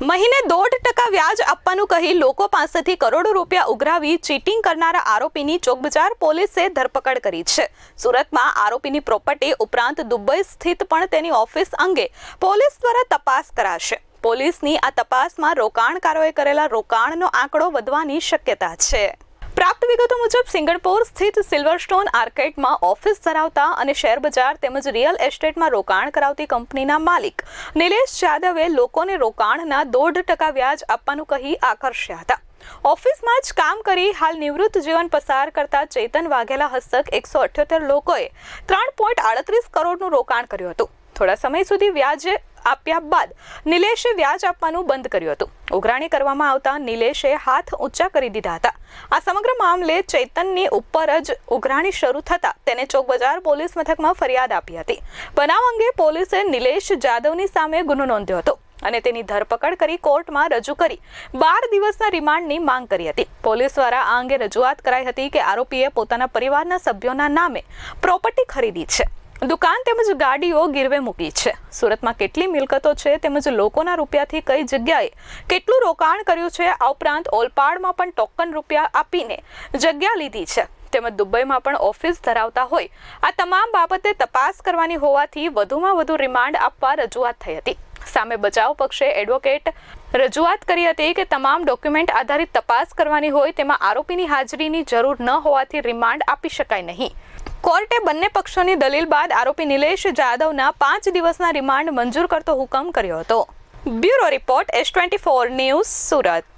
મહિને 1.5% વ્યાજ આપવાનું કહી લોકો પાસેથી કરોડો રૂપિયા ઉઘરાવી ચીટિંગ કરનારા આરોપીની ચોકબજાર પોલીસે ધરપકડ કરી છે। સુરતમાં આરોપીની પ્રોપર્ટી ઉપરાંત દુબઈ સ્થિત પણ તેની ઓફિસ અંગે પોલીસ દ્વારા તપાસ કરાશે। પોલીસની આ તપાસમાં રોકાણકારોએ કરેલા રોકાણનો આંકડો વધવાની શક્યતા છે। प्राप्त विगतो मुजब सिंगणपोर स्थित सिल्वरस्टोन आर्केड में ऑफिस धरावता और शेर बजार तेमज रियल एस्टेट में रोकाण करावती कंपनीना मालिक निलेश यादवे लोकोने रोकाणना 1.5% व्याज आपवानुं कही आकर्ष्या हता। ऑफिस में ज काम करी हाल निवृत्त जीवन पसार करता चेतन वाघेला हस्तक 178 लोकोए 3.38 करोड़નું रोकाण कर्युं हतुं। थोड़ा समय सुधी व्याज આપ્યા બાદ નિલેશે વ્યાજ આપવાનું બંધ કર્યું હતું। ઉઘરાણી કરવામાં આવતા નિલેશે હાથ ઊંચા કરી દીધા હતા। આ સમગ્ર મામલે ચેતનની ઉપર જ ઉઘરાણી શરૂ થતા તેને ચોકબજાર પોલીસ મથકમાં ફરિયાદ આપી હતી। બનાવ અંગે પોલીસે નિલેશ જાદવની સામે ગુનો નોંધ્યો હતો અને તેની ધરપકડ કરી કોર્ટમાં રજૂ કરી 12 દિવસના રિમાન્ડની માંગ કરી હતી। પોલીસ દ્વારા આ અંગે રજૂઆત કરાઈ હતી કે આરોપીએ પોતાના પરિવારના સભ્યોના નામે પ્રોપર્ટી ખરીદી છે, દુકાન તેમજ ગાડીઓ ગીરવે મૂકી છે। સુરતમાં કેટલી મિલકતો છે તેમજ લોકોના રૂપિયાથી કઈ જગ્યાએ કેટલું રોકાણ કર્યું છે, આ ઉપરાંત ઓલપાડમાં પણ ટોકન રૂપિયા આપીને જગ્યા લીધી છે તેમજ દુબઈમાં પણ ઓફિસ ધરાવતા હોય આ તમામ બાબતે તપાસ કરવાની હોવાથી વધુમાં વધુ રિમાન્ડ આપવા રજૂઆત થઈ હતી। સામે બચાવ પક્ષે એડવોકેટ રજૂઆત કરી હતી કે તમામ ડોક્યુમેન્ટ આધારિત તપાસ કરવાની હોય તેમાં આરોપીની હાજરીની જરૂર ન હોવાથી રિમાન્ડ આપી શકાય નહીં। કોર્ટે બંને પક્ષોની દલીલ બાદ આરોપી નિલેશ જાદવના 5 દિવસના રિમાન્ડ મંજૂર કરતો હુકમ કર્યો હતો। Bureau report S24 news Surat.